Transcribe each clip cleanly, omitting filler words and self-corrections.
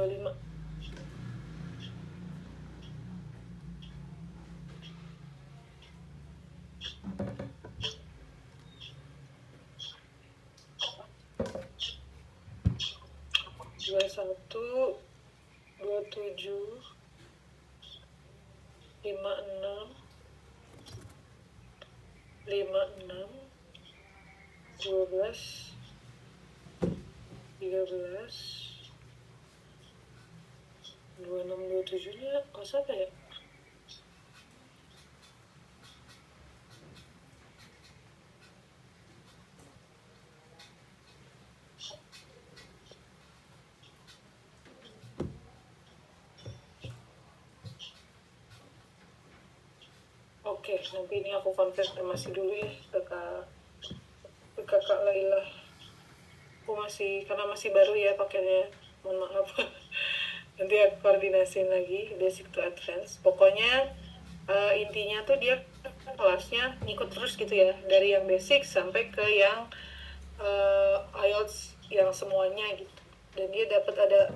25. Dua 27 56 56 12 13 26 27 nya kelas apa ya? Oke, nanti ini aku konfirmasi dulu ya ke kakak Laila. Aku karena masih baru ya pakainya, mohon maaf. Nanti aku koordinasiin lagi basic to advance. Pokoknya intinya tuh dia kelasnya ngikut terus gitu ya, dari yang basic sampai ke yang IELTS yang semuanya gitu. Dan dia dapat ada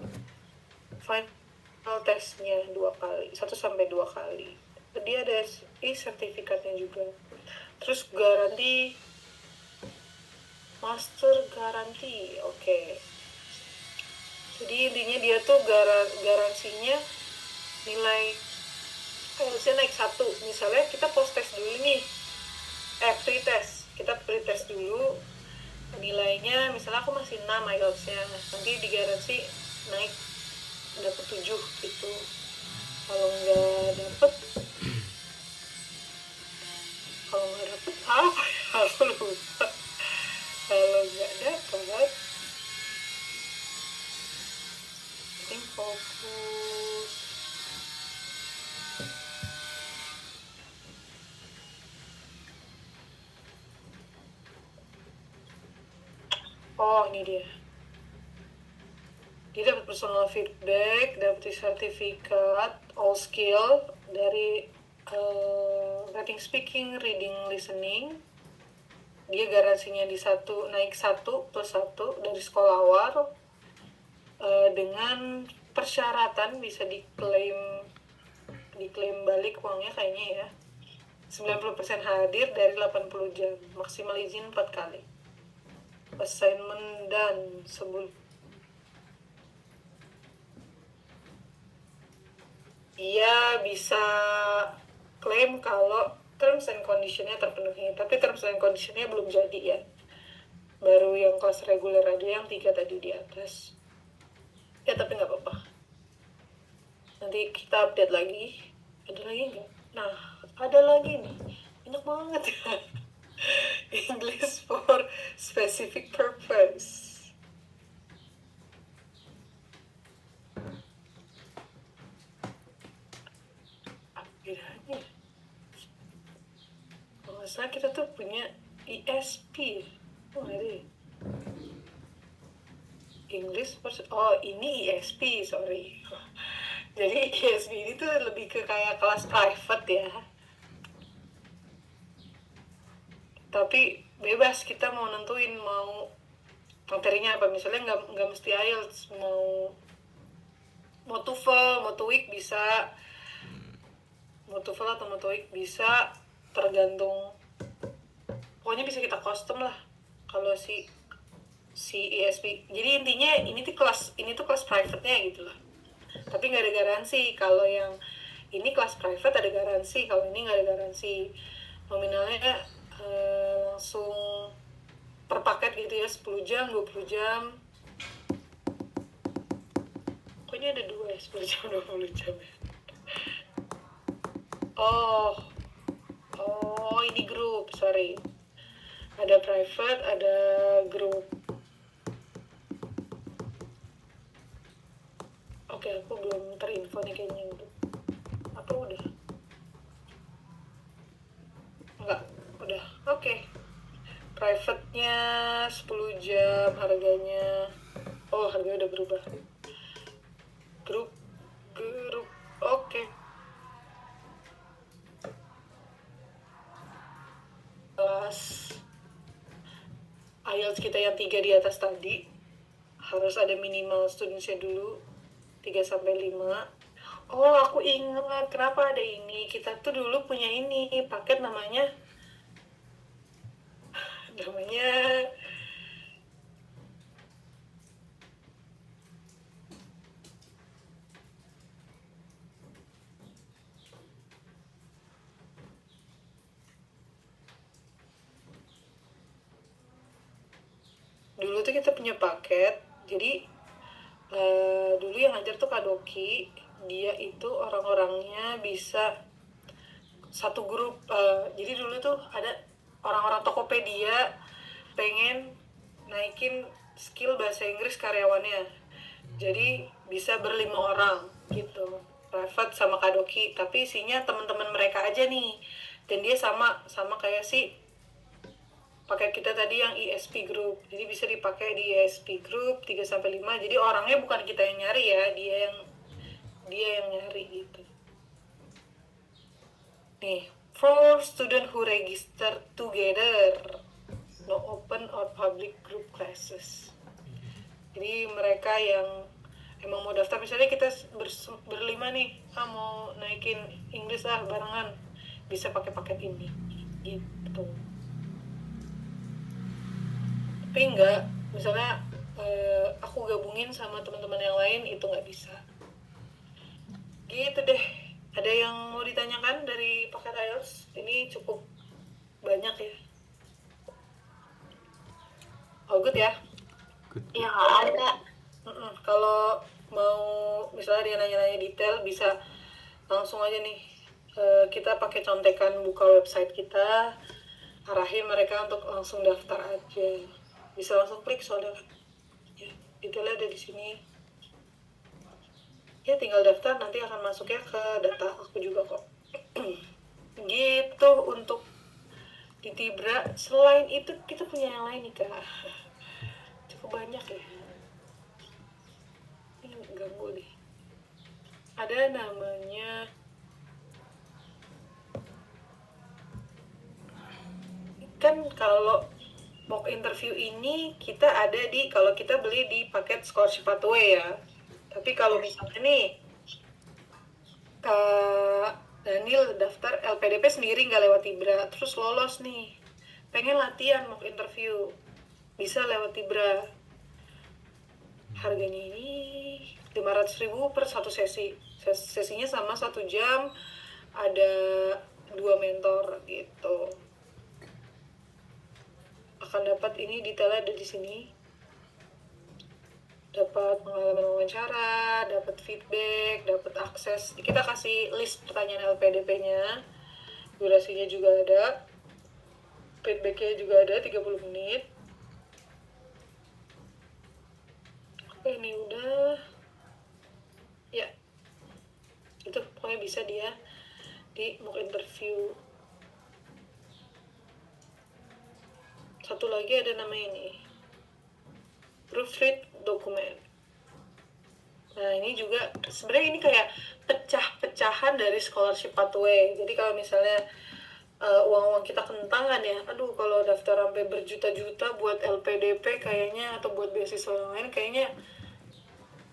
final testnya 2 kali, 1-2 kali. Dia ada sertifikatnya juga. Terus garansi master garansi. Oke. Jadi intinya dia tuh garansinya nilai IELTS-nya naik 1. Misalnya kita post test dulu nih, pre-test. Kita pre-test dulu, nilainya misalnya aku masih 6 IELTS-nya, nanti digaransi naik dapat 7 gitu. Kalau nggak dapet apa ya, aku lupa. Kalau nggak dapet fokus. Oh, ini dia dapat personal feedback, dapat sertifikat all skill dari writing, speaking, reading, listening. Dia garansinya naik 1+1 dari sekolah awal, dengan persyaratan bisa diklaim balik uangnya kayaknya ya. 90% hadir dari 80 jam, maksimal izin 4 kali. Assignment dan sebelum dia bisa klaim kalau terms and condition-nya terpenuhi, tapi terms and condition-nya belum jadi ya. Baru yang kelas reguler aja, yang 3 tadi di atas. Ya tapi nggak apa-apa. Nanti kita update lagi. Ada lagi nggak? Nah, ada lagi nih. Enak banget ya. English for specific purpose. Bedanya kalau nggak salah kita tuh punya ESP. Oh ada English for ini ESP, sorry. Jadi ESP ini tuh lebih ke kayak kelas private ya, tapi bebas kita mau nentuin mau materinya apa. Misalnya nggak mesti IELTS, mau TOEFL, mau TOEIC bisa, mau TOEFL atau mau TOEIC bisa, tergantung. Pokoknya bisa kita custom lah kalau si ESP. Jadi intinya ini tuh kelas private-nya gitu lah. Tapi nggak ada garansi. Kalau yang ini kelas private ada garansi, kalau ini nggak ada garansi. Nominalnya langsung per paket gitu ya, 10 jam, 20 jam. Kok ini ada 2 ya, 10 jam, 20 jam ya. Oh ini grup, sorry. Ada private, ada grup. Oke, aku belum terinfo nih kayaknya itu. Apa udah? Enggak, udah. Oke. Private-nya 10 jam harganya. Oh, harganya udah berubah. Grup. Oke. Kelas IELTS kita yang 3 di atas tadi harus ada minimal students-nya dulu 3-5. Oh, aku ingat kenapa ada ini. Kita tuh dulu punya ini paket namanya dulu tuh kita punya paket. Jadi dulu yang ngajar tuh Kak Doki. Dia itu orang-orangnya bisa satu grup. Jadi dulu tuh ada orang-orang Tokopedia pengen naikin skill bahasa Inggris karyawannya. Jadi bisa ber5 orang gitu. Private sama Kak Doki, tapi isinya teman-teman mereka aja nih. Dan dia sama kayak si pakai kita tadi yang ESP group. Jadi bisa dipakai di ESP group 3-5. Jadi orangnya bukan kita yang nyari ya, dia yang nyari gitu. Nih, for student who register together, no open or public group classes. Jadi mereka yang emang mau daftar, misalnya kita berlima nih, mau naikin English barengan, bisa pakai paket ini gitu. Tapi enggak, misalnya aku gabungin sama teman-teman yang lain, itu nggak bisa gitu deh. Ada yang mau ditanyakan dari paket IELTS? Ini cukup banyak ya. Oh, good ya? Good. Ya, ada. Kalau mau misalnya dia nanya-nanya detail, bisa langsung aja nih. Kita pakai contekan buka website kita, arahin mereka untuk langsung daftar aja. Bisa langsung klik soalnya ya, detailnya ada di sini. Ya tinggal daftar, nanti akan masuknya ke data aku juga kok. Gitu untuk di Tibra. Selain itu kita punya yang lain nih Kak. Cukup banyak ya. Ini ganggu nih. Ada namanya kan, kalau mock interview ini kita ada di, kalau kita beli di paket Scholarship Pathway ya. Tapi kalau misalnya nih Kak Daniel daftar LPDP sendiri nggak lewat Tibra, terus lolos nih, pengen latihan mock interview, bisa lewat Tibra. Harganya ini 500.000 per satu sesi. Sesinya sama 1 jam, ada 2 mentor gitu. Akan dapat ini detailnya ada di sini. Dapat pengalaman wawancara, dapat feedback, dapat akses. Kita kasih list pertanyaan LPDP-nya. Durasinya juga ada. Feedback-nya juga ada 30 menit. Oke, ini udah. Ya. Itu pokoknya bisa dia di mock interview. Satu lagi ada nama ini, proofread dokumen. Nah ini juga sebenarnya ini kayak pecah-pecahan dari Scholarship Pathway. Jadi kalau misalnya uang-uang kita kentang kan ya, aduh kalau daftar sampai berjuta-juta buat LPDP kayaknya, atau buat beasiswa yang lain kayaknya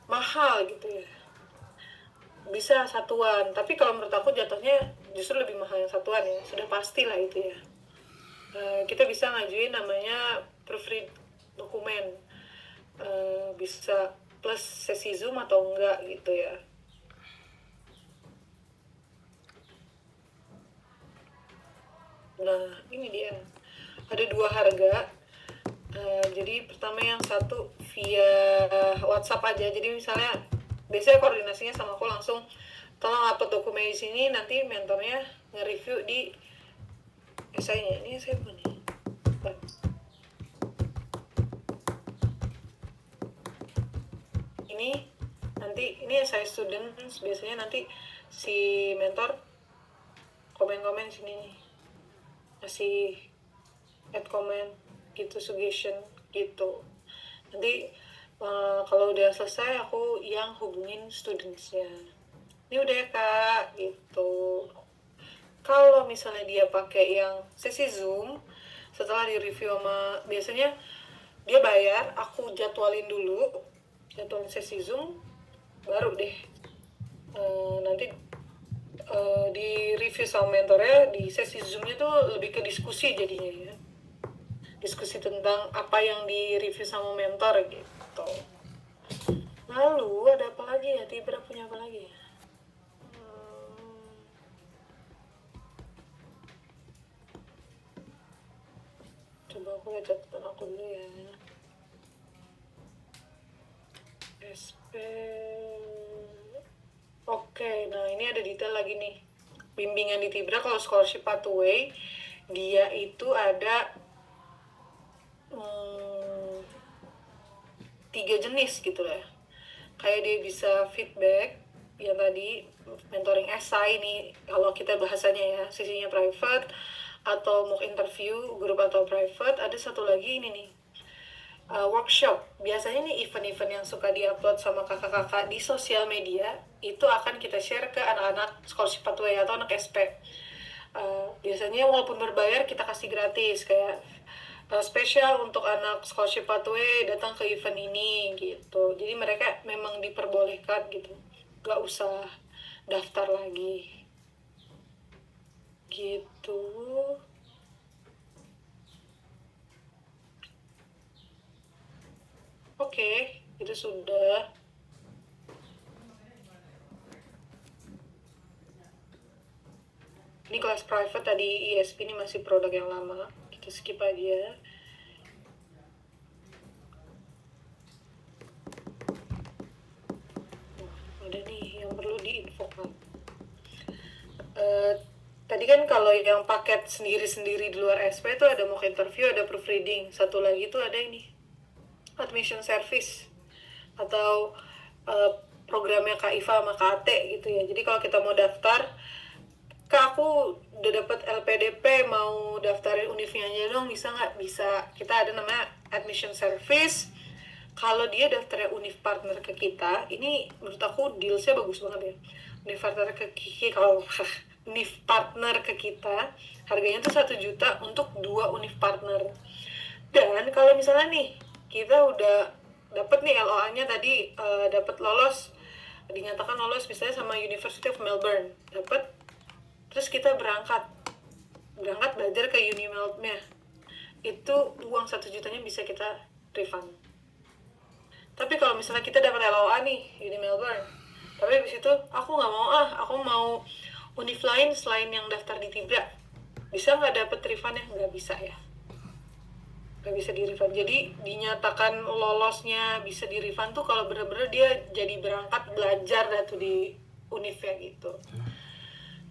mahal gitu ya. Bisa satuan, tapi kalau menurut aku jatuhnya justru lebih mahal yang satuan ya, sudah pasti lah itu ya. Kita bisa ngajuin namanya proofread dokumen, bisa plus sesi Zoom atau enggak gitu ya. Nah ini dia, ada 2 harga. Jadi pertama yang satu via WhatsApp aja. Jadi misalnya biasanya koordinasinya sama aku langsung, tolong upload dokumen di sini, nanti mentornya nge-review di esainya. Ini saya bukan nih. Ini nanti, ini esai students, biasanya nanti si mentor komen-komen sini nih, kasih add comment gitu, suggestion gitu. Nanti kalau udah selesai aku yang hubungin studentsnya. Ini udah ya Kak gitu. Kalau misalnya dia pakai yang sesi Zoom, setelah di review sama, biasanya dia bayar, aku jadwalin dulu, jadwalin sesi Zoom, baru deh review sama mentornya di sesi Zoom-nya tuh lebih ke diskusi jadinya ya. Diskusi tentang apa yang di review sama mentor gitu. Lalu ada apa lagi ya? Tibra punya apa lagi ya? Coba aku lihat catatan aku dulu ya. SP. Oke, nah ini ada detail lagi nih. Bimbingan di Tibra kalau scholarship pathway, dia itu ada 3 jenis gitu ya. Kayak dia bisa feedback, yang tadi mentoring essay nih, kalau kita bahasanya ya, sisinya private, atau mock interview, grup atau private. Ada satu lagi ini nih, workshop. Biasanya nih event-event yang suka diupload sama kakak-kakak di sosial media, itu akan kita share ke anak-anak scholarship pathway atau anak SP. Biasanya walaupun berbayar kita kasih gratis, kayak spesial untuk anak scholarship pathway datang ke event ini gitu. Jadi mereka memang diperbolehkan gitu, gak usah daftar lagi gitu. Oke, itu sudah. Ini kelas private tadi, ISP ini masih produk yang lama, kita skip aja. Ada nih yang perlu diinfokan. Tadi kan kalau yang paket sendiri-sendiri di luar SP itu ada mock interview, ada proofreading. Satu lagi tuh ada ini, admission service atau programnya Kak Iva sama Kak Ate gitu ya. Jadi kalau kita mau daftar, Kak aku udah dapat LPDP, mau daftarin univnya aja dong, bisa nggak? Bisa. Kita ada namanya admission service. Kalau dia daftarnya univ partner ke kita, ini menurut aku dealsnya bagus banget ya. Univ partner ke kalau univ partner ke kita, harganya tuh 1 juta untuk 2 univ partner. Dan kalau misalnya nih kita udah dapat nih LOA-nya tadi, dapat lolos, dinyatakan lolos misalnya sama University of Melbourne, dapat, terus kita berangkat belajar ke Unimelb-nya, itu uang 1 jutanya bisa kita refund. Tapi kalau misalnya kita dapat LOA nih Uni Melbourne, tapi habis itu aku nggak mau, aku mau univ lain selain yang daftar di Tibra, bisa nggak dapat refundnya? Nggak bisa ya, nggak bisa di refund. Jadi dinyatakan lolosnya bisa di refund tuh kalau bener-bener dia jadi berangkat belajar dah tuh di univnya gitu.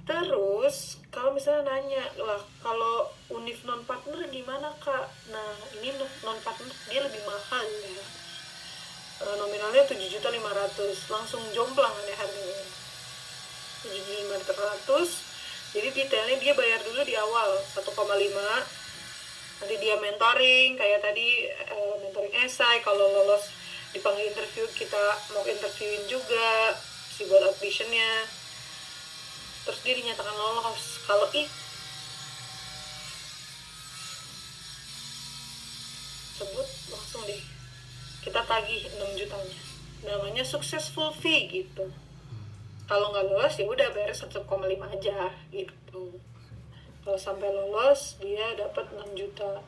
Terus kalau misalnya nanya, lah kalau univ non partner gimana Kak? Nah ini non partner dia lebih mahal ya, nominalnya 7.500.000, langsung jomplang ya harganya 7.500.000. Jadi detailnya dia bayar dulu di awal 1,5, nanti dia mentoring kayak tadi, mentoring essay. Kalau lolos dipanggil interview, kita mau interviewin juga si buat auditionnya, terus dia dinyatakan lolos. Kalau sebut langsung deh kita tagih 6 jutanya, namanya successful fee gitu. Kalau nggak lolos ya udah bayar 1,5 aja gitu. Kalau sampai lolos dia dapat 6 juta.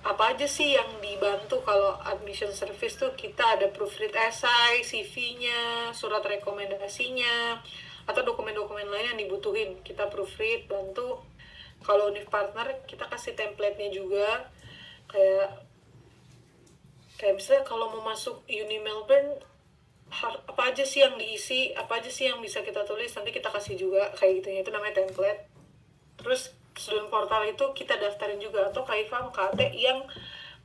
Apa aja sih yang dibantu kalau admission service tuh? Kita ada proofread essay, CV-nya, surat rekomendasinya, atau dokumen-dokumen lain yang dibutuhin, kita proofread, bantu. Kalau univ partner kita kasih template-nya juga, kayak misalnya kalau mau masuk Uni Melbourne, apa aja sih yang diisi, apa aja sih yang bisa kita tulis, nanti kita kasih juga kayak gitu ya, itu namanya template. Terus student portal itu kita daftarin juga, atau Kak Iva sama Kak Ate yang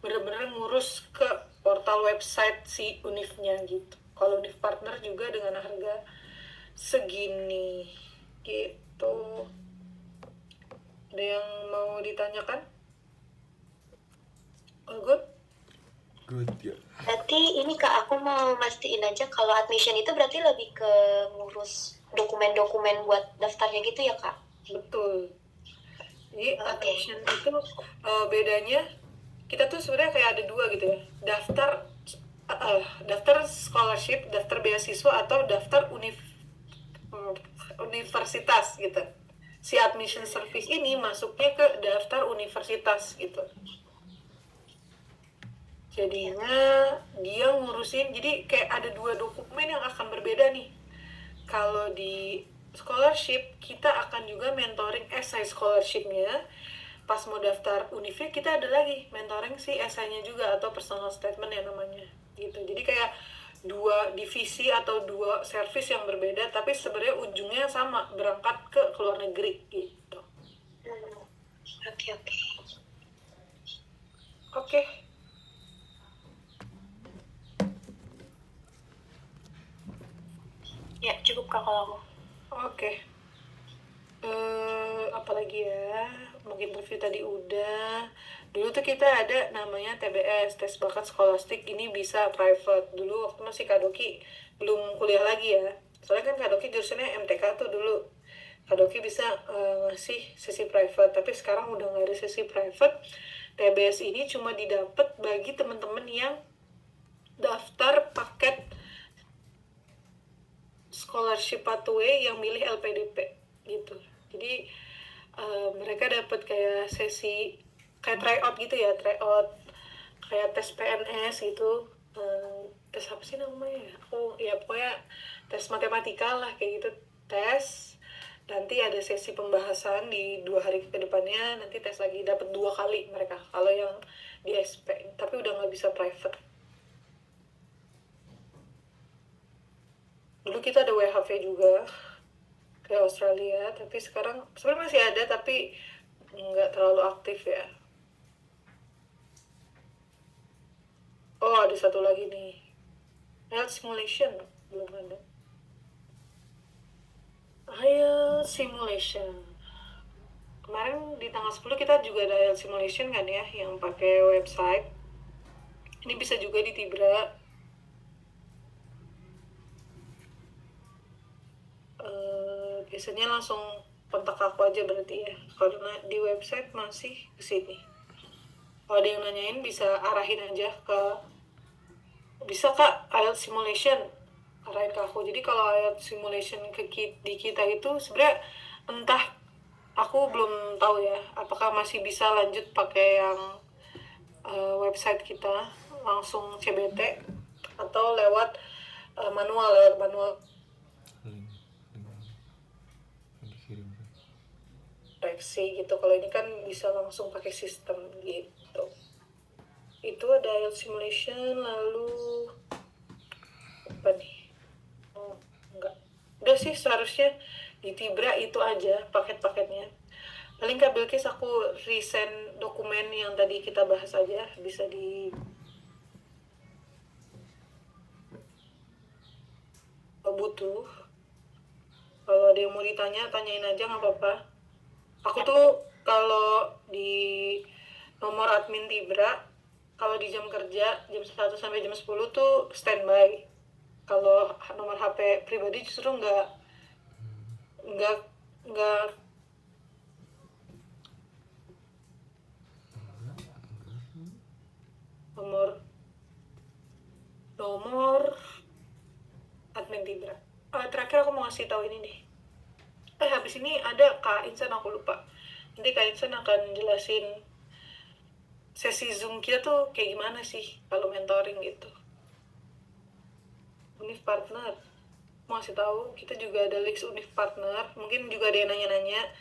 benar-benar ngurus ke portal website si univnya gitu. Kalau univ partner juga dengan harga segini gitu. Ada yang mau ditanyakan? All good? Good ya. Berarti ini Kak, aku mau mastiin aja kalau admission itu berarti lebih ke ngurus dokumen-dokumen buat daftarnya gitu ya Kak? Betul. Jadi admission itu bedanya, kita tuh sebenarnya kayak ada 2 gitu ya, daftar scholarship, daftar beasiswa, atau daftar universitas gitu. si admission service ini masuknya ke daftar universitas gitu. Jadinya dia ngurusin, jadi kayak ada 2 dokumen yang akan berbeda nih. Kalau di scholarship, kita akan juga mentoring essay scholarship-nya. Pas mau daftar univ kita ada lagi mentoring si essay-nya juga atau personal statement ya namanya gitu. Jadi kayak 2 divisi atau 2 service yang berbeda, tapi sebenarnya ujungnya sama, berangkat ke luar negeri gitu. Oke. Oke. Ya, cukup Kak kalau aku. Oke. Apalagi ya, mungkin interview tadi udah. Dulu tuh kita ada namanya TBS, tes bakat skolastik. Ini bisa private. Dulu waktu masih Kadoki belum kuliah lagi ya. Soalnya kan Kadoki jurusannya MTK tuh dulu. Kadoki bisa ngasih sesi private, tapi sekarang udah nggak ada sesi private. TBS ini cuma didapat bagi teman-teman yang daftar paket scholarship pathway yang milih LPDP gitu. Jadi mereka dapat kayak sesi kayak tryout gitu ya, tryout kayak tes PNS gitu. Tes apa sih namanya? Pokoknya tes matematika lah kayak gitu. Tes nanti ada sesi pembahasan di 2 hari ke depannya, nanti tes lagi, dapat 2 kali mereka kalau yang di SP, tapi udah nggak bisa private. Dulu kita ada WHV juga ke Australia, tapi sekarang sebenarnya masih ada tapi nggak terlalu aktif ya. Oh, ada satu lagi nih, IELTS simulation belum ada. IELTS simulation kemarin di tanggal 10 kita juga ada IELTS simulation kan ya, yang pakai website. Ini bisa juga di Tibra. Biasanya langsung kontak aku aja berarti ya, karena di website masih kesini. Kalau ada yang nanyain bisa arahin aja ke, bisa Kak IELTS simulation, arahin ke aku. Jadi kalau IELTS simulation di kita itu sebenarnya entah, aku belum tahu ya apakah masih bisa lanjut pakai yang website kita langsung CBT atau lewat manual reaksi gitu. Kalau ini kan bisa langsung pakai sistem gitu. Itu ada IELTS simulation. Lalu apa nih? Enggak, udah sih seharusnya di Tibra itu aja paket-paketnya. Paling Kak Bilkis aku resend dokumen yang tadi kita bahas aja, bisa di butuh. Kalau ada yang mau ditanya, tanyain aja, nggak apa-apa. Aku tuh kalau di nomor admin Tibra, kalau di jam kerja jam 1 sampai jam 10 tuh standby. Kalau nomor HP pribadi justru nggak nomor admin Tibra. Terakhir aku mau ngasih tahu ini nih. Habis ini ada Kak Insan, aku lupa. Nanti Kak Insan akan jelasin sesi Zoom kita tuh kayak gimana sih kalau mentoring gitu. Univ partner, mau ngasih tahu kita juga ada list univ partner. Mungkin juga ada yang nanya-nanya,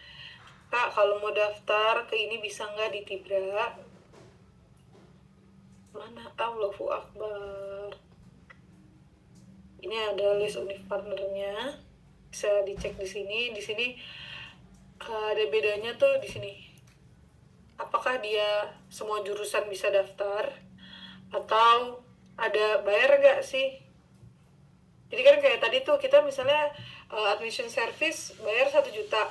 Kak kalau mau daftar ke ini bisa nggak di Tibra? Mana Allahu Akbar. Ini ada list univ partnernya, bisa dicek di sini. Di sini ada bedanya tuh di sini. Apakah dia semua jurusan bisa daftar atau ada bayar nggak sih? Jadi kan kayak tadi tuh kita misalnya admission service bayar 1 juta.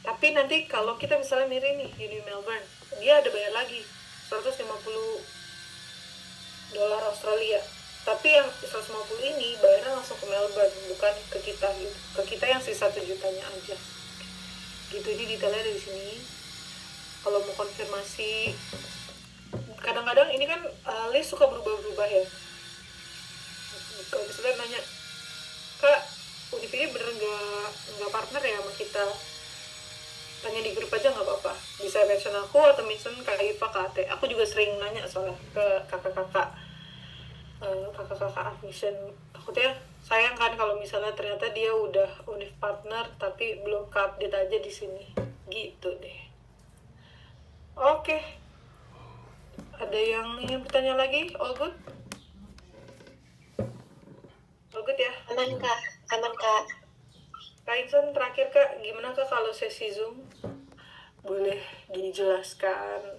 Tapi nanti kalau kita misalnya milih nih Uni Melbourne, dia ada bayar lagi $150 Australia. Tapi yang 150 ini bayarnya langsung ke Melbourne, bukan ke kita gitu. Ke kita yang sisa 1 jutanya aja. Gitu, ini detailnya dari sini. Kalau mau konfirmasi, kadang-kadang ini kan list suka berubah-berubah ya. Kalau misalnya nanya, Kak, Univ ini bener nggak nggak partner ya sama kita, tanya di grup aja nggak apa-apa, bisa mention aku atau mention Kak Iva, Kak Ate. Aku juga sering nanya soalnya ke kakak-kakak admission. Takutnya sayang kan kalau misalnya ternyata dia udah univ partner tapi belum ke-update aja di sini gitu deh. Oke, ada yang ingin bertanya lagi? All good? All good ya? Aman Kak, aman Kak. Kak Insan, terakhir Kak, gimana Kak kalau sesi Zoom? Boleh dijelaskan